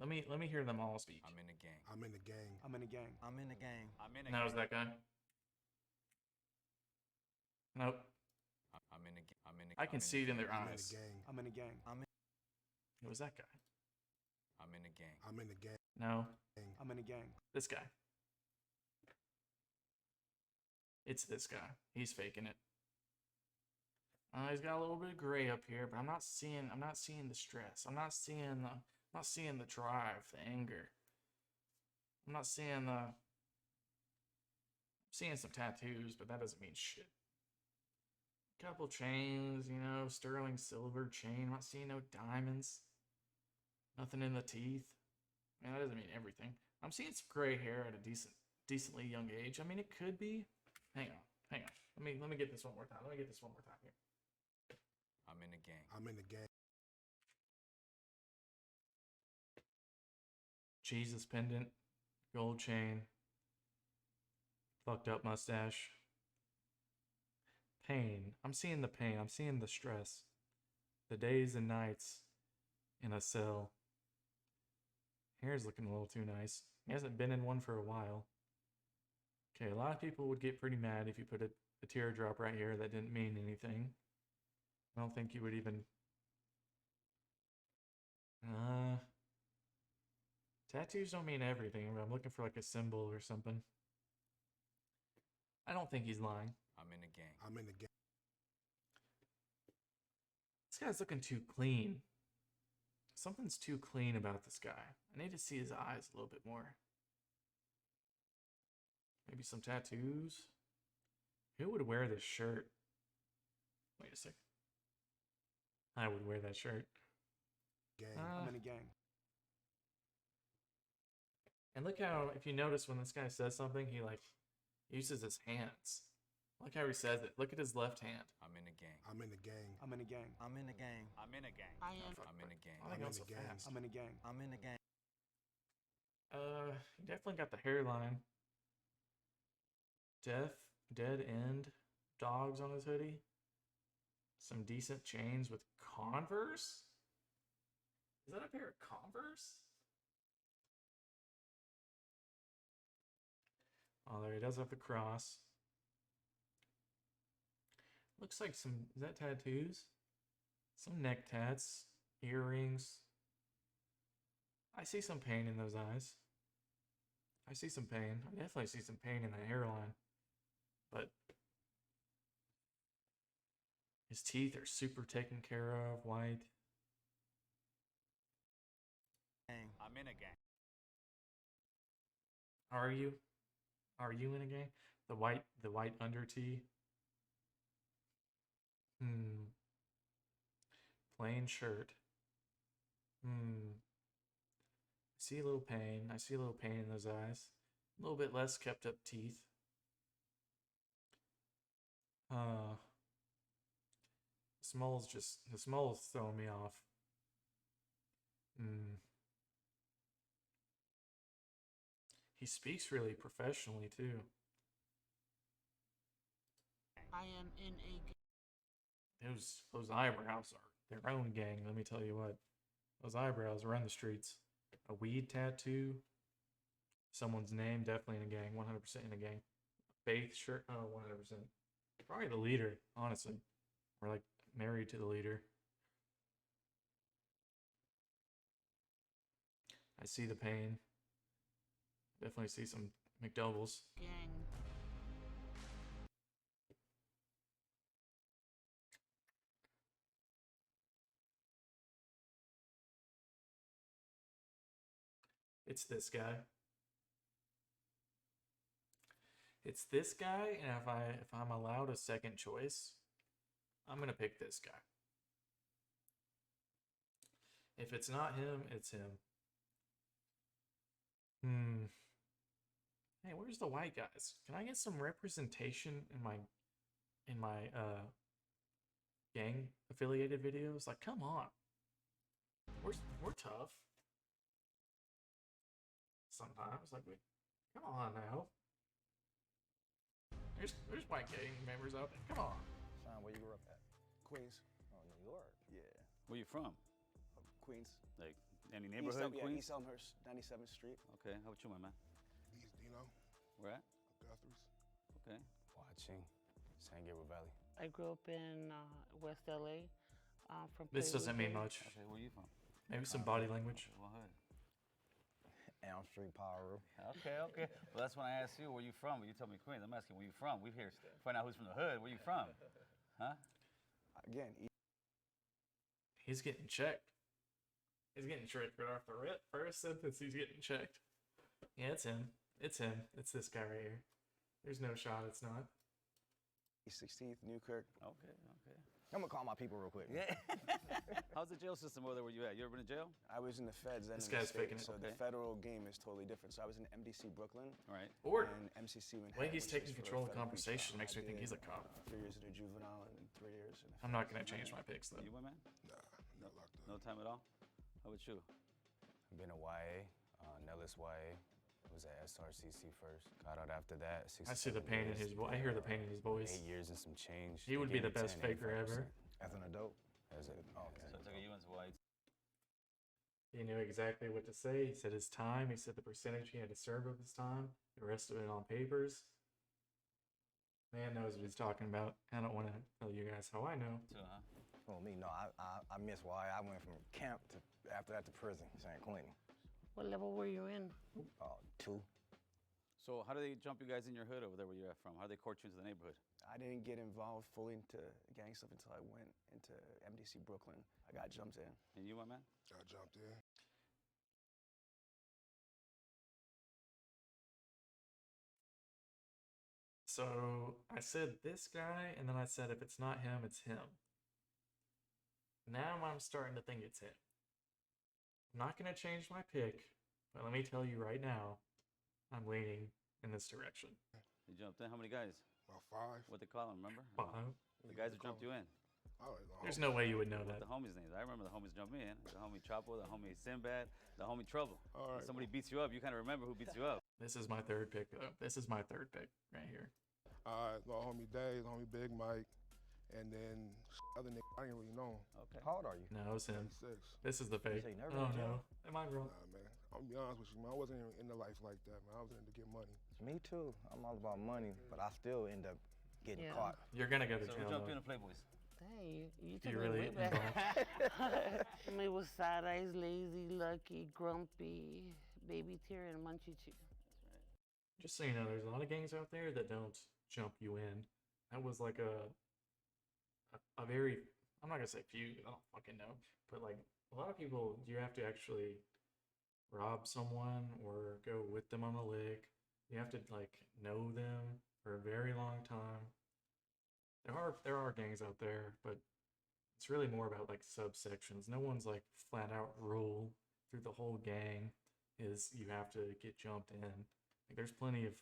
Let me hear them all speak. I'm in a gang. I'm in the gang. I'm in a gang. I'm in a gang. I'm in a That was gang. that guy. Nope. I'm in a gang. I'm in a I can see it in their I'm in the eyes. gang. I'm in a gang. It was that guy. I'm in a gang. I'm in the gang. No, I'm in a gang. this guy. It's this guy. He's faking it. He's got a little bit of gray up here, but I'm not seeing the stress. I'm not seeing the drive, the anger. I'm not seeing I'm seeing some tattoos, but that doesn't mean shit. Couple chains, you know, sterling silver chain. I'm not seeing no diamonds. Nothing in the teeth. I mean, that doesn't mean everything. I'm seeing some gray hair at a decently young age. I mean, it could be. Hang on. Let me get this one more time. Let me get this one more time here. I'm in a gang. I'm in the gang. Jesus pendant, gold chain, fucked up mustache. Pain. I'm seeing the pain. I'm seeing the stress. The days and nights in a cell. Hair's looking a little too nice. He hasn't been in one for a while. Okay, a lot of people would get pretty mad if you put a teardrop right here that didn't mean anything. I don't think you would even... tattoos don't mean everything, but I'm looking for like a symbol or something. I don't think he's lying. I'm in a gang. I'm in the gang. This guy's looking too clean. Something's too clean about this guy. I need to see his eyes a little bit more. Maybe some tattoos? Who would wear this shirt? Wait a sec. I would wear that shirt. Gang. I'm in a gang. And look how, if you notice when this guy says something, he like uses his hands. Look how he says it. Look at his left hand. I'm in a gang. I'm in the gang. I'm in a gang. I'm in a gang. I'm in a gang. I am. I'm in a gang. I think I'm that's in so the gang. fast. I'm in a gang. I'm in a gang. He definitely got the hairline. Dead end dogs on his hoodie. Some decent chains with Converse. Is that a pair of Converse? Oh, there he does have the cross. Looks like some, is that tattoos? Some neck tats, earrings. I see some pain in those eyes. I see some pain. I definitely see some pain in the hairline. But his teeth are super taken care of, white. I'm in a gang. Are you? Are you in a gang? The white under tee. Plain shirt. I see a little pain. I see a little pain in those eyes. A little bit less kept up teeth. The small's throwing me off. He speaks really professionally too. I am in a gang. Those eyebrows are their own gang, let me tell you what. Those eyebrows run the streets. A weed tattoo. Someone's name, definitely in a gang, 100% in a gang. Faith shirt, oh, 100%. Probably the leader, honestly. Or like married to the leader. I see the pain. Definitely see some McDoubles. Gang. It's this guy. It's this guy, and if I'm allowed a second choice, I'm gonna pick this guy. If it's not him, it's him. Hey, where's the white guys? Can I get some representation in my gang affiliated videos? Like, come on. We're tough. Sometimes, like, come on now. There's white gang members out there. Come on. Sean, where you grew up at? Queens. Oh, New York. Yeah. Where you from? Queens. Like Any neighborhood in Queens? East Elmhurst, 97th Street. Okay, how about you, my man? East Dino, Where at? Guthrie's. Okay. Watching San Gabriel Valley. I grew up in West LA. From This doesn't mean Playwood. much. Okay, where you from? Maybe some body language. What hood? Elm Street, Power. Okay. Well, that's when I asked you where you from, but you told me Queens. I'm asking where you from. We're here to find out who's from the hood. Where you from? Huh? Again, He's getting checked. He's getting tricked right off the rip. First sentence, he's getting checked. Yeah, it's him. It's him. It's this guy right here. There's no shot it's not. East 16th, Newkirk. Okay. I'm gonna call my people real quick. Yeah. How's the jail system over there where you at? You ever been in jail? I was in the feds and This in the guy's state, faking it. so Okay. the federal game is totally different. So I was in MDC Brooklyn Right. Or and MCC the Manhattan. way he's which taking is for control of the federal conversation pretrial. makes me I think he's a did, cop. 3 years in a juvenile and 3 years in a I'm not going to change my picks, though. You, my man? Nah, not locked up. No time at all? How about you? I've been a YA, Nellis YA. Was at SRCC first. Got out after that. I see the pain in his voice. I hear the pain in his voice. 8 years and some change. He would be the best faker ever. As an adult? As a, oh, okay. So I took a UN's white. He knew exactly what to say. He said his time. He said the percentage he had to serve of his time. The rest of it on papers. Man knows what he's talking about. I don't want to tell you guys how I know. Too, huh? Well, me, no, I miss YA. I went from camp to, after that to prison, San Quentin. What level were you in? 2. So how do they jump you guys in your hood over there where you're at from? How do they court you into the neighborhood? I didn't get involved fully into gang stuff until I went into MDC Brooklyn. I got jumped in. And you, my man? I jumped in. So I said this guy, and then I said if it's not him, it's him. Now I'm starting to think it's him. I'm not going to change my pick, but let me tell you right now, I'm leaning in this direction. You jumped in. How many guys? About 5. What they call them, remember? Wow. The guys who jumped you in. I don't know. There's no way you would know that. The homies' names. I remember the homies jump in. The homie Chapo, the homie Sinbad, the homie Trouble. All right. When somebody beats you up, you kind of remember who beats you up. This is my third pick, though. This is my third pick right here. The homie Dave, the homie Big Mike, and then other nigga I didn't really know. Okay. How old are you? No, it's him. 6. This is the fake. So you never Oh, been in jail? no. Am I wrong? Nah, man. I'm gonna be honest with you, man. I wasn't even into life like that, man. I was in to get money. Me too. I'm all about money, but I still end up getting Yeah. caught. You're going to go to So who jail, jumped you in though. the Playboys? Hey, you took You me really way back. involved? Me was Side Eyes, Lazy, Lucky, Grumpy, Baby Tear, and Munchie Chew. Just so you know, there's a lot of gangs out there that don't jump you in. That was like a very, I'm not going to say few, I don't fucking know, but like a lot of people, you have to actually rob someone or go with them on a lick. You have to like know them for a very long time. There are gangs out there, but it's really more about like subsections. No one's like flat out rule through the whole gang is you have to get jumped in. Like there's plenty of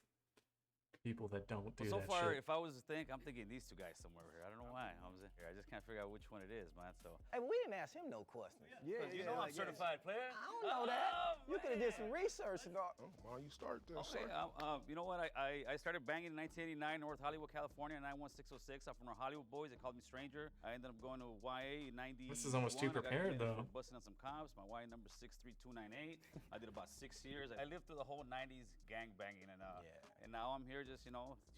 people that don't do Well, so that far, shit. if I was to think, I'm thinking these two guys somewhere here. I don't know why. I just can't figure out which one it is, man. So. Hey, we didn't ask him no questions. Yeah, You know I'm certified player. I don't know that. You could have did some research, dog. Oh, why don't you start this, Okay, sir? you know what? I started banging in 1989, North Hollywood, California, 91606. I'm from the Hollywood Boys. They called me Stranger. I ended up going to YA 90. This is almost too prepared, though. Busting on some cops. My YA number 63298. I did about 6 years. I lived through the whole 90s gang banging, and now I'm here just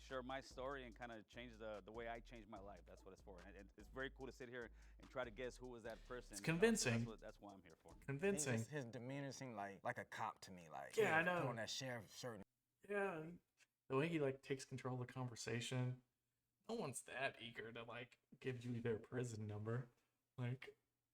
share my story and kind of change the way I changed my life. That's what it's for. And it's very cool to sit here and try to guess who was that person. It's convincing. So that's what I'm here for. Convincing. His demeanor seemed like a cop to me. Like Yeah, I know. On that sheriff shirt. Yeah, the way he like takes control of the conversation. No one's that eager to like give you their prison number. Like,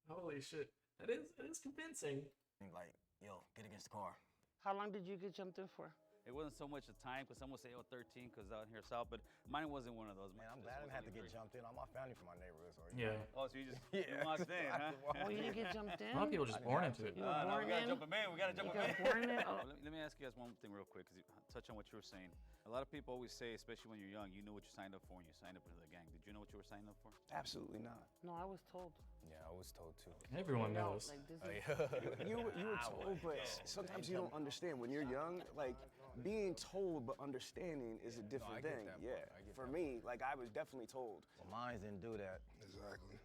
holy shit, it is convincing. Like, yo, get against the car. How long did you get jumped in for? It wasn't so much the time, because some would say, 13, because out here south, but mine wasn't one of those. Man, I'm glad I didn't have to get jumped in. All my family from my neighborhood. So Yeah, Oh, so you just Yeah. you walked in, huh? Oh, you didn't get jumped in? a lot of people just born into it. You were No, born we gotta in? jump them in. We gotta jump You them got in. born in? Oh. Let me ask you guys one thing real quick, because you touch on what you were saying. A lot of people always say, especially when you're young, you knew what you signed up for when you signed up into the gang. Did you know what you were signing up for? Absolutely not. No, I was told. Yeah, I was told too. Everyone No, knows. like, this Oh, is, You were told, but sometimes you don't understand. When you're young, like, being told but understanding is a different get thing. that Yeah. part. I get For that me, like, I was definitely told. Well, mine didn't do that. Exactly.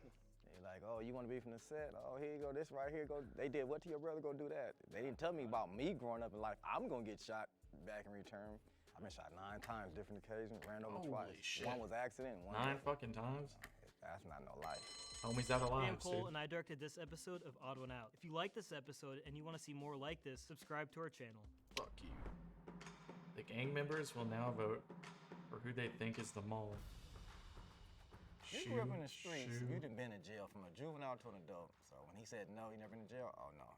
They like, like, oh, you want to be from the set? Oh, here you go, this right here. Go. They did what to your brother? Go do that. They didn't tell me about me growing up in life. I'm gonna get shot back in return. I've been shot 9 times, different occasions, ran over Holy twice. shit. One was accident, one 9 was fucking times? That's not no life. Homies out I alive, am Cole, dude. and I directed this episode of Odd One Out. If you like this episode and you want to see more like this, subscribe to our channel. Fuck you. The gang members will now vote for who they think is the mole. You grew up in the streets. You done been in jail from a juvenile to an adult. So when he said no, he never been in jail. Oh no.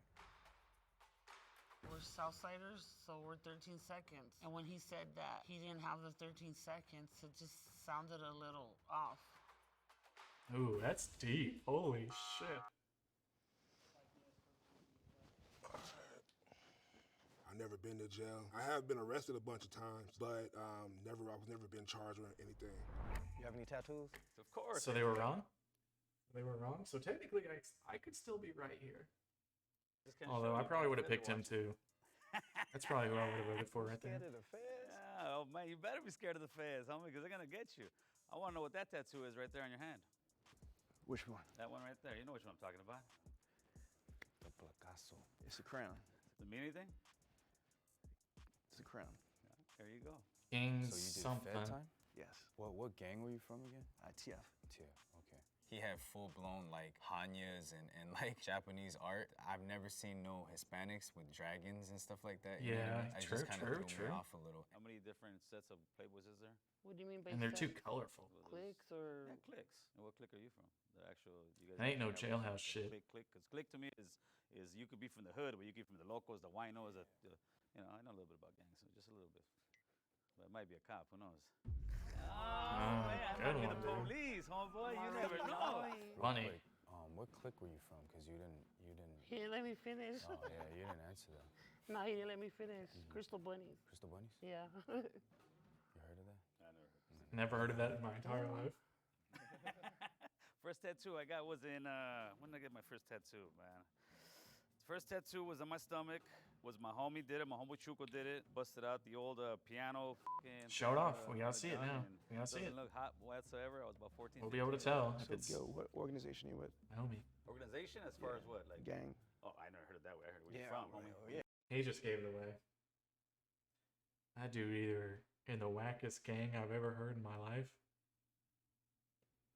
We're Southsiders, so we're 13 seconds. And when he said that he didn't have the 13 seconds, it just sounded a little off. Ooh, that's deep. Holy shit. I've never been to jail. I have been arrested a bunch of times, but I've never been charged with anything. You have any tattoos? Of course. So they were wrong? They were wrong? So technically, I could still be right here. Although I probably would have picked him too. That's probably who I would have voted for right there. Scared of the feds? Yeah, oh man, you better be scared of the feds, homie, because they're gonna get you. I want to know what that tattoo is right there on your hand. Which one? That one right there. You know which one I'm talking about. The Picasso. It's a crown. Does it mean anything? It's a crown. Yeah, there you go. Gang So you did something. Fed time? Yes. What gang were you from again? TF. TF. Okay. He had full-blown like Hanyas and like Japanese art. I've never seen no Hispanics with dragons and stuff like that. You know what I Yeah, mean? It true, just kind true, of threw true. me off a little. How many different sets of Playboys is there? What do you mean by And they're too set? colorful. Clicks or? Yeah, clicks. And what clique are you from? The actual. You guys That ain't no have jailhouse a shit. Clique, because clique to me is you could be from the hood, but you could be from the locals, the winos, you know, I know a little bit about gangs, so just a little bit. But it might be a cop, who knows? Oh, man, I good might be one, the dude. police, homeboy. You never know. Funny. What clique were you from? Because you didn't. He didn't let me finish. Oh yeah, you didn't answer that. No, he didn't let me finish. Crystal bunnies. Crystal bunnies? Yeah. You heard of that? I never heard. Never heard of that in my entire life. First tattoo I got was in, when did I get my first tattoo, man? First tattoo was on my stomach. Was my homie did it. My homie Chuco did it. Busted out the old piano. Show it off. We gotta see it now. We gotta see it. Doesn't look hot whatsoever. I was about 14. We'll be able to tell if So, it's yo, what organization are you with? homie. Organization as far as what? Like Gang. Oh, I never heard it that way. I heard where you from, homie. Yeah. He just gave it away. That dude either in the wackest gang I've ever heard in my life.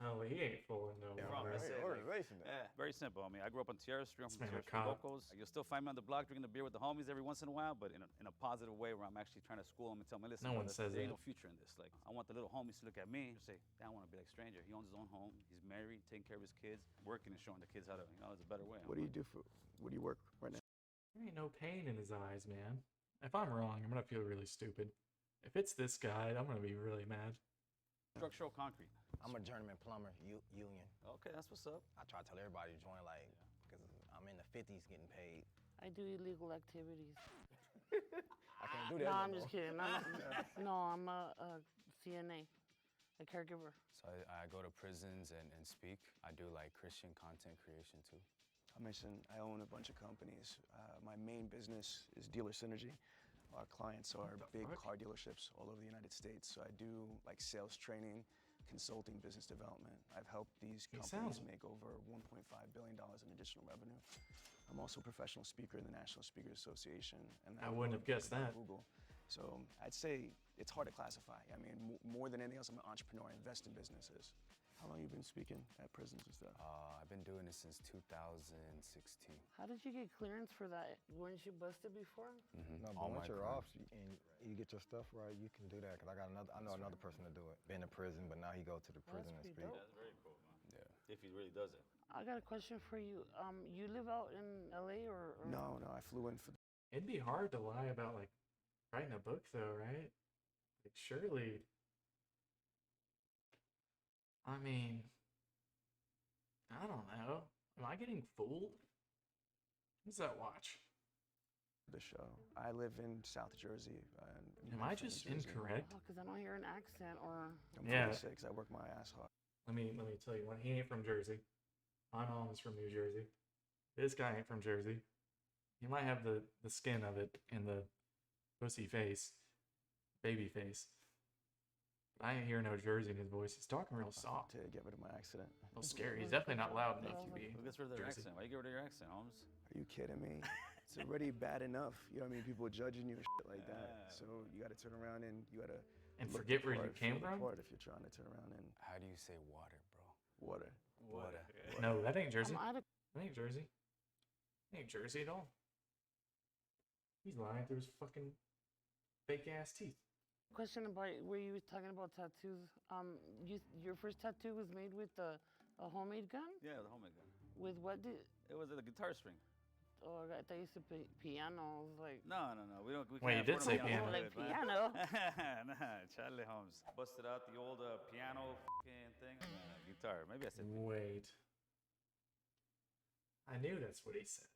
Oh, he ain't fooling no Yeah, more. from, that's it. Organization. Yeah, very simple, homie. I grew up on Tierra Street. I'm This from man a Tierra Street cop. locals. You'll still find me on the block drinking a beer with the homies every once in a while, but in a positive way where I'm actually trying to school them and tell them, listen, No one brother, says there ain't that. no future in this. Like, I want the little homies to look at me and say, I want to be like stranger. He owns his own home. He's married, taking care of his kids, working and showing the kids how to, there's a better way. What do you do where do you work right now? There ain't no pain in his eyes, man. If I'm wrong, I'm gonna feel really stupid. If it's this guy, I'm gonna be really mad. Structural concrete. I'm a journeyman plumber, union. Okay, that's what's up. I try to tell everybody to join, like, because I'm in the 50s getting paid. I do illegal activities. I can't do that. No, no I'm more. just kidding. No, I'm a CNA, a caregiver. So I go to prisons and speak. I do like Christian content creation too. I mentioned I own a bunch of companies. My main business is Dealer Synergy. Our clients are big car dealerships all over the United States. So I do like sales training, consulting, business development. I've helped these companies make over $1.5 billion in additional revenue. I'm also a professional speaker in the National Speakers Association. And I wouldn't have guessed that. Google. So I'd say it's hard to classify. I mean, more than anything else, I'm an entrepreneur. I invest in businesses. How long have you been speaking at prisons and stuff? I've been doing this since 2016. How did you get clearance for that? Weren't you busted before? No, but once you're off and you get your stuff right, you can do that. Cause I know another person to do it. Been to prison, but now he go to the prison and pretty speak. dope. That's very cool, man. Yeah. If he really does it. I got a question for you. You live out in LA or? No, I flew in for It'd be hard to lie about like writing a book, though, right? Like, surely. I mean, I don't know. Am I getting fooled? What's that watch? the show. I live in South Jersey. Am I just incorrect? Because I don't hear an accent or. I'm Yeah. 46. I work my ass off. Let me tell you one. He ain't from Jersey. My mom is from New Jersey. This guy ain't from Jersey. He might have the skin of it and the pussy face, baby face. I ain't hear no Jersey in his voice. He's talking real soft. To get rid of my accident. A little scary. He's definitely not loud enough to be. Who gets rid of their Jersey. accent? Why you get rid of your accent, Holmes? Are you kidding me? It's already bad enough. You know what I mean? People judging you and shit like that. So you got to turn around and you got to And forget where you came from? If you're trying to turn around and How do you say water, bro? water. Water. No, that ain't Jersey. I'm out of That ain't Jersey. That ain't Jersey at all. He's lying through his fucking fake ass teeth. question about where you was talking about tattoos. Your first tattoo was made with a homemade gun? Yeah, the homemade gun. With what did? It was a guitar string. Oh, I thought you said piano. I was like, No. We don't. We Wait, can't you did say afford a piano. oh, like man. piano. Nah, Charlie Holmes busted out the old piano fucking thing. Guitar. Maybe I said. Wait. I knew that's what he said.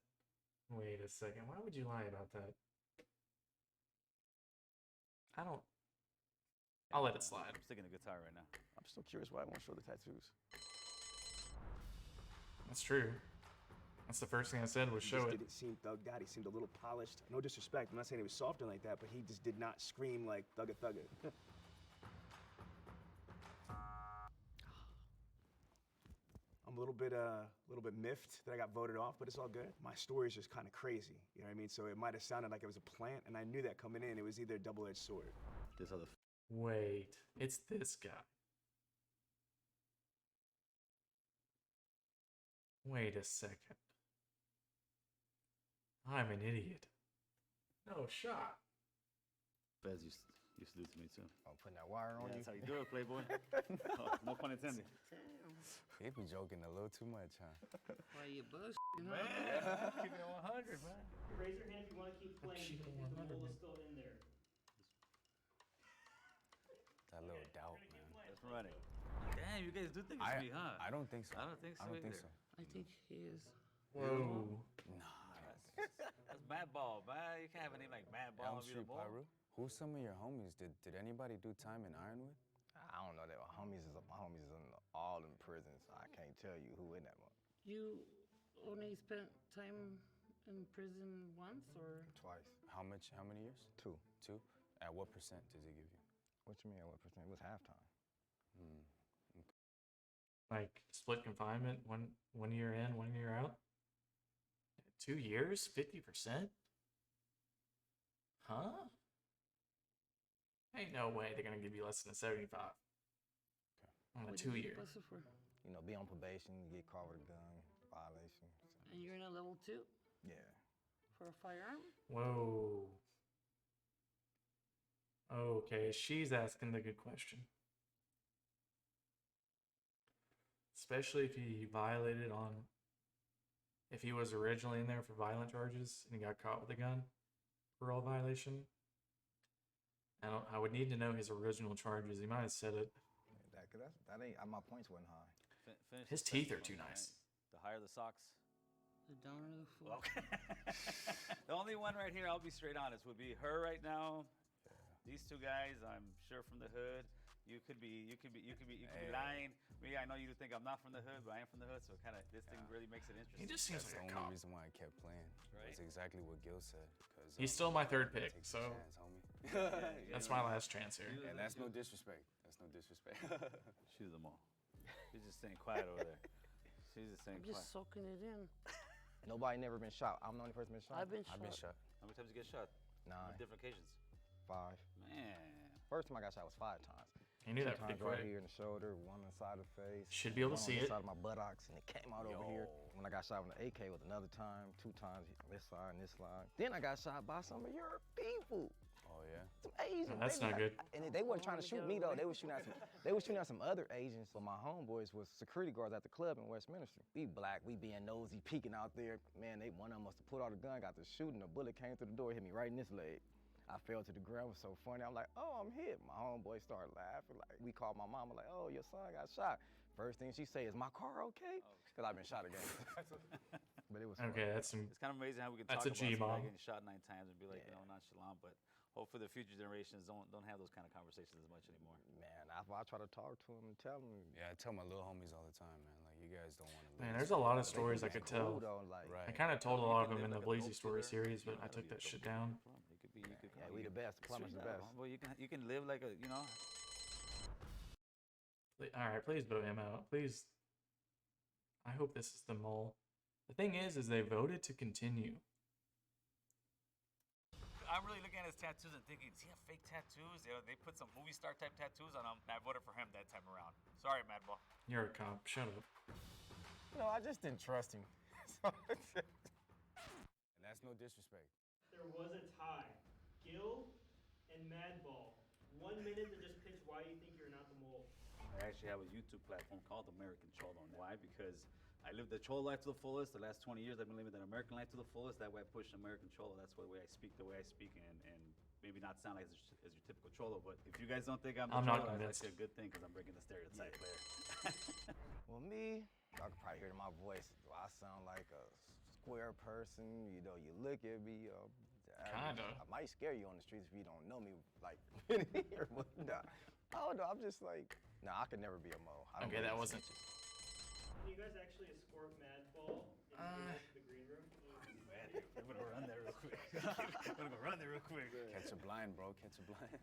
Wait a second. Why would you lie about that? I'll let it slide. I'm sticking to guitar right now. I'm still curious why I won't show the tattoos. That's true. That's the first thing I said was He show just it. didn't seem thugged out. He seemed a little polished. No disrespect. I'm not saying he was softer like that, but he just did not scream like thugga thugga. I'm a little bit miffed that I got voted off, but it's all good. My story is just kind of crazy. You know what I mean? So it might have sounded like it was a plant, and I knew that coming in. It was either a double-edged sword. This other. Wait, it's this guy. Wait a second. I'm an idiot. No shot. Fez used to do to me too. I'm putting that wire on you. That's how you do it, Playboy. No pun intended. He be joking a little too much, huh? Why you bullshit? Keep it 100, man. Raise your hand if you want to keep playing. cheating If the 100, mole man. is still in there. That little doubt, man. Let's run it. Damn, you guys do think it's I, me, huh? I don't think so. I don't think so. I don't think either. so. I think he is. Whoa. That's Mad Ball, man. You can't have a name like Mad Ball Elm and be the Street ball. Pyro. Who's some of your homies? Did anybody do time in Ironwood? I don't know. That my homies is all in prison, so I can't tell you who in that one. You only spent time in prison once, or? Twice. How many years? 2. 2? At what percent does he give you? What you mean? What percent? It was halftime. Like split confinement, one year in, 1 year out. 2 years, 50%? Huh? Ain't no way they're gonna give you less than a 75 on a What 2 did you year. bust it for? You know, be on probation, get caught with a gun, violation. And you're in a level 2 Yeah. for a firearm? Whoa. Okay, she's asking the good question. Especially if he violated on, if he was originally in there for violent charges and he got caught with a gun, parole violation. I would need to know his original charges. He might have said it. That ain't. My points wasn't high. Finish His the teeth are sentence, too right? nice. The higher the socks. The downer the fool. Okay. The only one right here, I'll be straight honest, would be her right now. These two guys, I'm sure from the hood. You could be lying. Me, I know you think I'm not from the hood, but I am from the hood, so this thing really makes it interesting. He just seems That's like the a only cop. reason why I kept playing. Right. That's exactly what Gil said. He's still my third pick, Take so a chance, homie. that's my last chance here. And that's no disrespect. That's no disrespect. Shoot them all. She's just staying quiet over there. She's just staying I'm quiet. just soaking it in. Nobody never been shot. I'm the only person been shot. I've been I've been shot. shot. How many times you get shot? 9, On different occasions. 5. Man. First time I got shot was 5 times. He knew 2 that pretty times right quick. here in the shoulder, 1 on the side of the face. Should be able to one see on this it. side of my buttocks, and it came out over here. When I got shot with an AK was another time, 2 times this side and this side. Then I got shot by some of your people. Oh yeah. Some Asians. No, that's They was not good. And they wasn't trying to shoot me though. They was shooting at some other Asians. So my homeboys was security guards at the club in Westminster. We black, we being nosy, peeking out there. Man, one of them must have put out a gun, got to shooting. A bullet came through the door, hit me right in this leg. I fell to the ground. It was so funny. I'm like, oh, I'm hit. My homeboy started laughing. Like, we called my mama like, oh, your son got shot. First thing she say is, my car okay? Because I've been shot again. But it was fun. Okay, that's some. It's kind of amazing how we can That's talk a about somebody G-bomb. getting shot 9 times and be like, nonchalant. But hopefully the future generations don't have those kind of conversations as much anymore. Man, I try to talk to him and tell him. Yeah, I tell my little homies all the time, man. Like you guys don't want to. Man, there's a lot of stories I could tell. Cool, though, like, Right. I kind of told a lot of them in the Like a Bleezy dope story dealer, series, but you I gotta took be a that dope shit dealer. down. You could be. Yeah, we the best. Plumber's the best. Well, you can live like a All right, please vote him out. Please. I hope this is the mole. The thing is they voted to continue. I'm really looking at his tattoos and thinking, does he have fake tattoos? They put some movie star type tattoos on him. I voted for him that time around. Sorry, Madball. You're a cop. Shut up. No, I just didn't trust him. And that's no disrespect. There was a tie. Gil and Madball. 1 minute to just pitch why you think you're not the mole. I actually have a YouTube platform called American Cholo. Why? Because I lived the Cholo life to the fullest. The last 20 years, I've been living that American life to the fullest. That way I push American Cholo. That's the way I speak, and maybe not sound like as your typical Cholo. But if you guys don't think I'm the not Cholo, convinced. that's actually a good thing because I'm breaking the stereotype there. Well, me, y'all can probably hear it in my voice. Do I sound like a square person? You know, you look at me. Kinda. I might scare you on the streets if you don't know me, like, here, but nah. I don't know, I'm just like, nah, I could never be a mole. I don't Okay, that believe wasn't. snitches. Can you guys actually escort Madball into the green room? I'm gonna go run there real quick. I'm gonna go run there real quick. Catch a blind, bro. Catch a blind.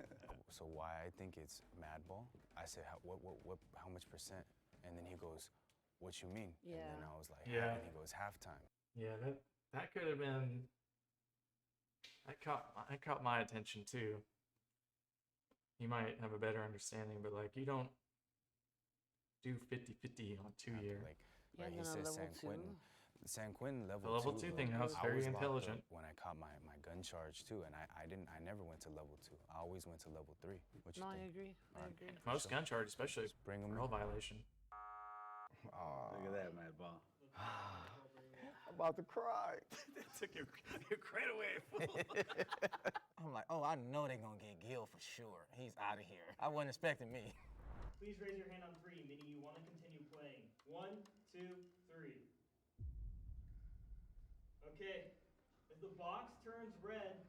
So why I think it's Madball? I said, how much percent? And then he goes, what you mean? Yeah. And then I was like, Yeah. And he goes, halftime. Yeah, that could have been. That caught my attention too. You might have a better understanding, but like you don't do 50-50 on 2 year. Like, Yeah, right, he and then a says level San Quentin. San Quentin level The level 2. 2 thing, that was very locked up intelligent. when I caught my gun charge too, and I never went to level 2. I always went to level 3. What you No, think? I agree. I Alright. agree. Most gun charge, especially Bring him parole in. violation. Look at that, Madball. I'm about to cry. Took your credit away, fool. I'm like, oh, I know they're gonna get Gil for sure. He's out of here. I wasn't expecting me. Please raise your hand on 3, meaning you want to continue playing. 1, 2, 3. Okay. If the box turns red,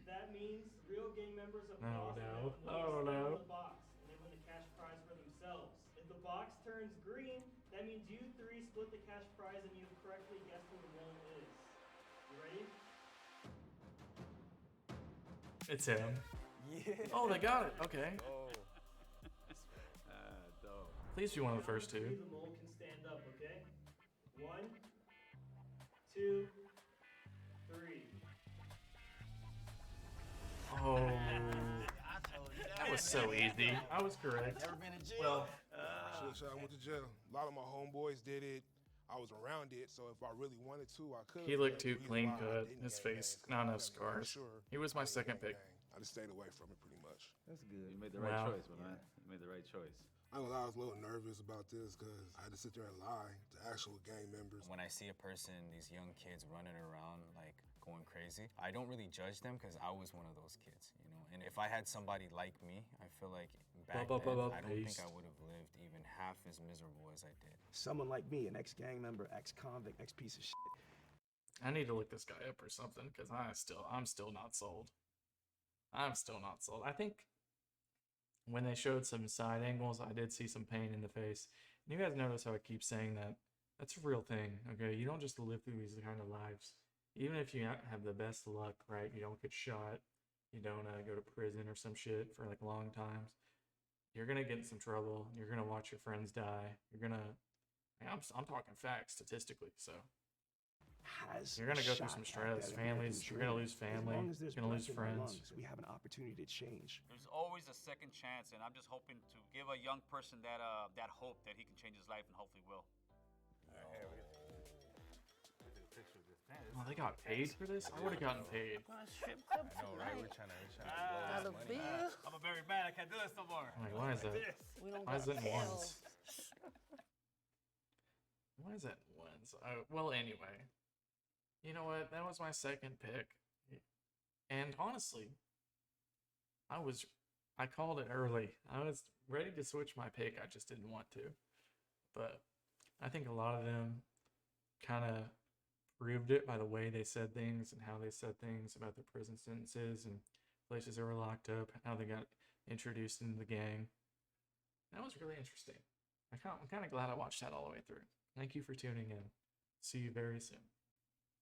that means real gang members of Oh, Boss no. will Oh, stay no. in the box, and they win the cash prize for themselves. If the box turns green, that means you 3 split the cash prize and you've correctly guessed who the mole is. You ready? It's him. Yeah. Oh, they got it. Okay. Oh. Dope. Please be one of the first Count to 3, 2. the mole can stand up, okay? 1, 2, 3. Oh, I told you that was so easy. I was correct. Never been in jail. Well, I went to jail. A lot of my homeboys did it. I was around it, so if I really wanted to, I could. he looked but too the reason clean why I cut. didn't His gang face, bang, not enough because I'm scars. sure He was my I didn't second gang pick. bang. I just stayed away from it pretty much. That's good. You made the Wow. right choice, man. You made the right choice. I ain't gonna lie, I was a little nervous about this because I had to sit there and lie to actual gang members. When I see a person, these young kids running around like going crazy, I don't really judge them because I was one of those kids, you know. And if I had somebody like me, I feel like back then, I don't think I would have lived even half as miserable as I did. Someone like me, an ex-gang member, ex-convict, ex-piece of shit. I need to look this guy up or something because I'm still not sold. I'm still not sold. I think when they showed some side angles, I did see some pain in the face. And you guys notice how I keep saying that? That's a real thing, okay? You don't just live through these kind of lives. Even if you have the best luck, right? You don't get shot. You don't go to prison or some shit for like long times. You're gonna get in some trouble. You're gonna watch your friends die. You're gonna. I'm talking facts statistically. So you're gonna go through some stress. Families. You're gonna lose family. You're gonna lose friends. We have an opportunity to change. There's always a second chance, and I'm just hoping to give a young person that hope that he can change his life, and hopefully will. Oh, they got paid for this? I would have gotten paid. Gonna strip club I know, right? We're tonight. trying to blow Got a this money. bill. I'm a married man. I can't do this no more. I'm like, why is that? We don't Why is got it in ones? bills. Why is that in ones? Well, anyway. You know what? That was my second pick. And honestly, I called it early. I was ready to switch my pick. I just didn't want to. But I think a lot of them kind of proved it by the way they said things and how they said things about their prison sentences and places they were locked up, how they got introduced into the gang. That was really interesting. I'm kind of glad I watched that all the way through. Thank you for tuning in. See you very soon.